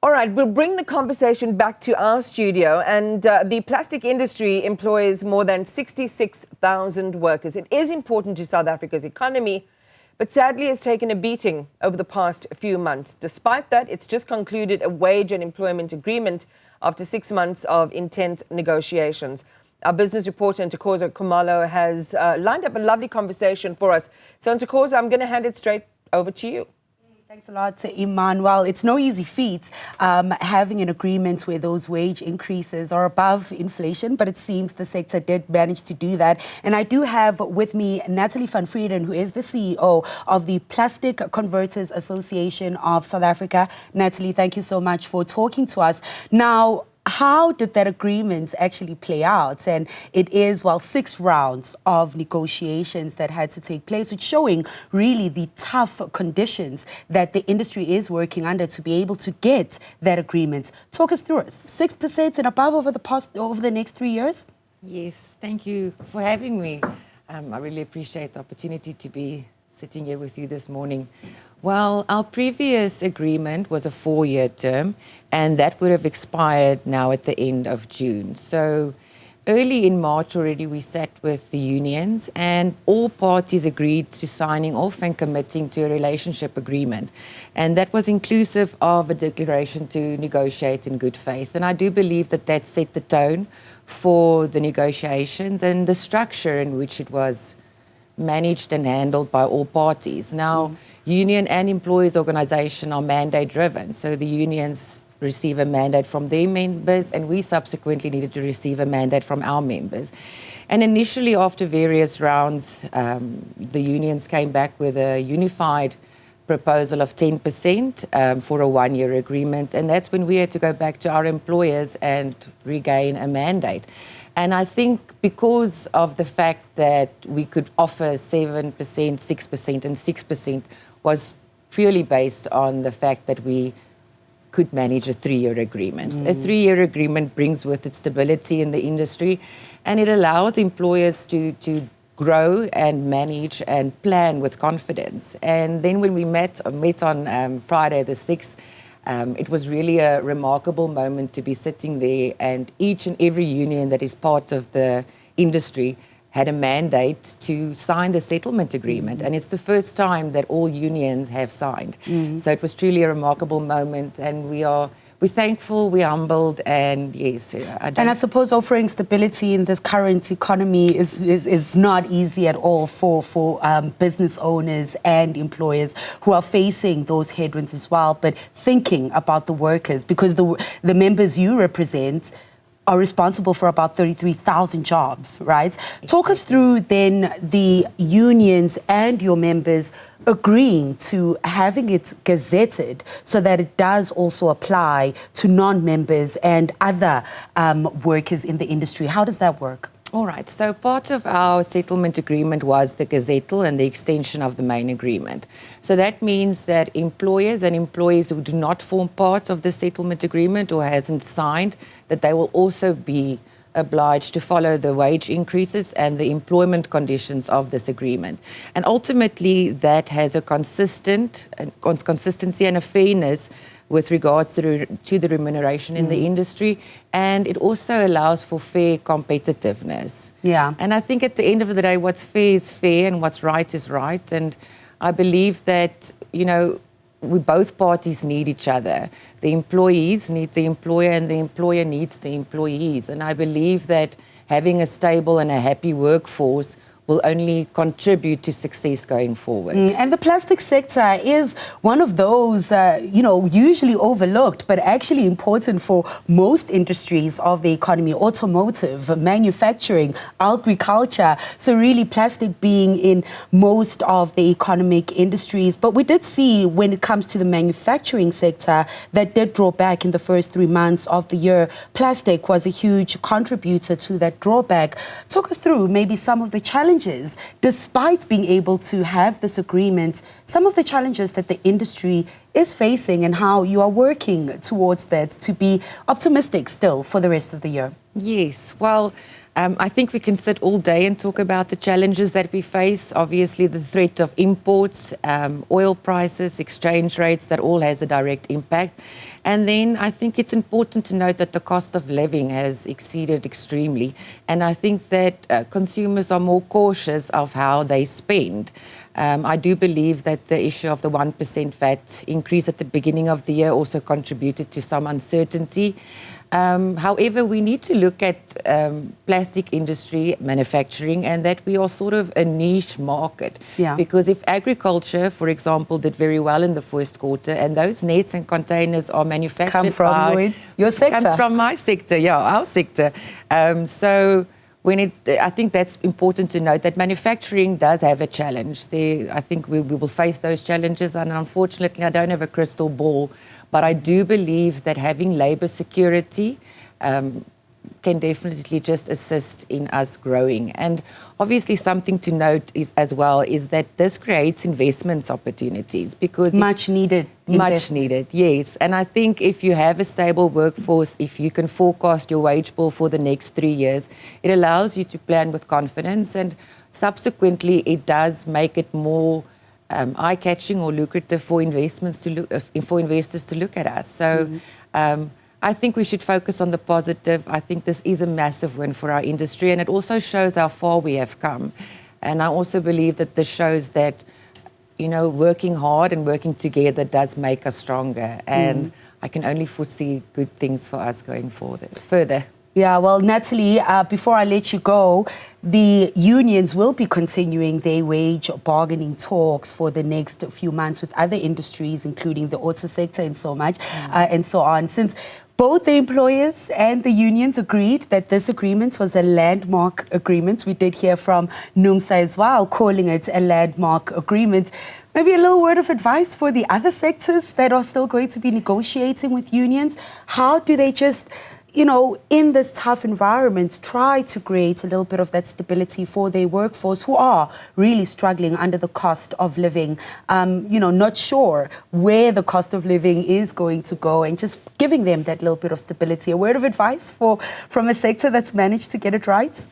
All right, we'll bring the conversation back to our studio. And the plastic industry employs more than 66,000 workers. It is important to South Africa's economy, but sadly has taken a beating over the past few months. Despite that, it's just concluded a wage and employment agreement after 6 months of intense negotiations. Our business reporter, Ntolozo Khumalo, has lined up a lovely conversation for us. So, Ntolozo, I'm going to hand it straight over to you. Thanks a lot, Emmanuel. It's no easy feat having an agreement where those wage increases are above inflation, but it seems the sector did manage to do that. And I do have with me Naralie van Vreden, who is the CEO of the Plastic Convertors Association of South Africa. Natalie, thank you so much for talking to us. Now, how did that agreement actually play out? And it is, 6 rounds of negotiations that had to take place, which showing really the tough conditions that the industry is working under to be able to get that agreement. Talk us through it. 6% and above over the next 3 years? Yes, thank you for having me. I really appreciate the opportunity to be sitting here with you this morning. Well, our previous agreement was a 4-year term, and that would have expired now at the end of June. So early in March already, we sat with the unions, and all parties agreed to signing off and committing to a relationship agreement. And that was inclusive of a declaration to negotiate in good faith. And I do believe that that set the tone for the negotiations and the structure in which it was managed and handled by all parties. Now, union and employees organisation are mandate driven, so the unions receive a mandate from their members, and we subsequently needed to receive a mandate from our members. And initially, after various rounds, the unions came back with a unified proposal of 10% for a 1-year agreement, and that's when we had to go back to our employers and regain a mandate. And I think because of the fact that we could offer 7%, 6% and 6% was purely based on the fact that we could manage a 3-year agreement. A 3-year agreement brings with it stability in the industry, and it allows employers to grow and manage and plan with confidence. And then when we met on Friday the 6th, it was really a remarkable moment to be sitting there, and each and every union that is part of the industry had a mandate to sign the settlement agreement. And it's the first time that all unions have signed. So it was truly a remarkable moment, and we're thankful, we're humbled, and yes. And I suppose offering stability in this current economy is not easy at all for business owners and employers who are facing those headwinds as well, but thinking about the workers, because the members you represent are responsible for about 33,000 jobs, right? Exactly. Talk us through then the unions and your members agreeing to having it gazetted so that it does also apply to non-members and other workers in the industry. How does that work? All right, so part of our settlement agreement was the gazettal and the extension of the main agreement. So that means that employers and employees who do not form part of the settlement agreement or hasn't signed, that they will also be obliged to follow the wage increases and the employment conditions of this agreement. And ultimately, that has a consistency and a fairness with regards to the remuneration in the industry, and it also allows for fair competitiveness. Yeah. And I think at the end of the day, what's fair is fair and what's right is right. And I believe that, both parties need each other. The employees need the employer, and the employer needs the employees. And I believe that having a stable and a happy workforce will only contribute to success going forward. And the plastic sector is one of those, usually overlooked, but actually important for most industries of the economy: automotive, manufacturing, agriculture. So really plastic being in most of the economic industries. But we did see when it comes to the manufacturing sector that did draw back in the first 3 months of the year. Plastic was a huge contributor to that drawback. Talk us through maybe some of the challenges, despite being able to have this agreement, some of the challenges that the industry is facing and how you are working towards that to be optimistic still for the rest of the year. Yes, well, I think we can sit all day and talk about the challenges that we face. Obviously, the threat of imports, oil prices, exchange rates, that all has a direct impact. And then I think it's important to note that the cost of living has exceeded extremely. And I think that consumers are more cautious of how they spend. I do believe that the issue of the 1% VAT increase at the beginning of the year also contributed to some uncertainty. However, we need to look at plastic industry manufacturing and that we are sort of a niche market. Yeah. Because if agriculture, for example, did very well in the first quarter and those nets and containers are manufactured Come from your sector. Comes from my sector, yeah, our sector. So I think that's important to note that manufacturing does have a challenge. I think we will face those challenges, and unfortunately, I don't have a crystal ball, but I do believe that having labour security can definitely just assist in us growing. And obviously something to note is that this creates investments opportunities because much needed, yes. And I think if you have a stable workforce, if you can forecast your wage bill for the next 3 years, it allows you to plan with confidence, and subsequently it does make it more eye-catching or lucrative for investors to look at us. So I think we should focus on the positive. I think this is a massive win for our industry, and it also shows how far we have come. And I also believe that this shows that, you know, working hard and working together does make us stronger. And I can only foresee good things for us going further. Yeah, well, Natalie, before I let you go, the unions will be continuing their wage bargaining talks for the next few months with other industries, including the auto sector and so much, and so on. Since both the employers and the unions agreed that this agreement was a landmark agreement. We did hear from Numsa as well, calling it a landmark agreement. Maybe a little word of advice for the other sectors that are still going to be negotiating with unions. How do they just, you know, in this tough environment, try to create a little bit of that stability for their workforce who are really struggling under the cost of living, you know, not sure where the cost of living is going to go, and just giving them that little bit of stability. A word of advice from a sector that's managed to get it right?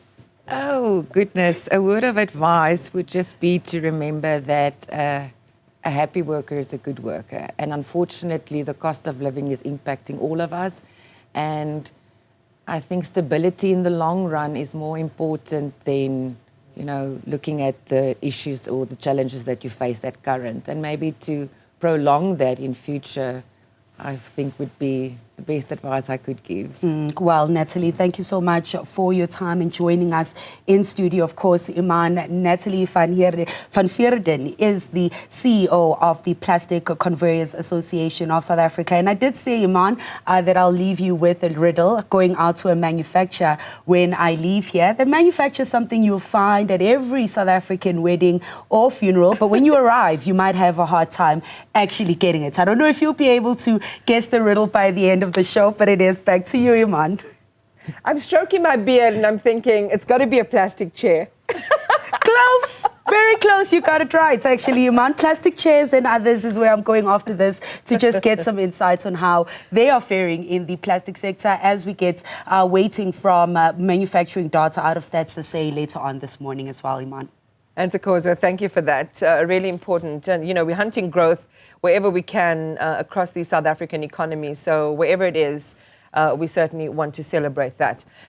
Oh, goodness. A word of advice would just be to remember that a happy worker is a good worker. And unfortunately, the cost of living is impacting all of us. And I think stability in the long run is more important than, you know, looking at the issues or the challenges that you face at current. And maybe to prolong that in future, I think would be the best advice I could give. Well, Natalie, thank you so much for your time and joining us in studio. Of course, Iman, Natalie van Vreden is the CEO of the Plastic Convertors Association of South Africa. And I did say, Iman, that I'll leave you with a riddle going out to a manufacturer when I leave here. The manufacturer is something you'll find at every South African wedding or funeral, but when you arrive, you might have a hard time actually getting it. I don't know if you'll be able to guess the riddle by the end of the show, but it is back to you, Iman. I'm stroking my beard and I'm thinking it's got to be a plastic chair. Close, very close. You got it right. It's actually, Iman, plastic chairs and others is where I'm going after this to just get some insights on how they are faring in the plastic sector as we get waiting from manufacturing data out of Stats SA later on this morning as well, Iman. And Ntolozo, thank you for that. Really important. And, you know, we're hunting growth wherever we can across the South African economy. So wherever it is, we certainly want to celebrate that.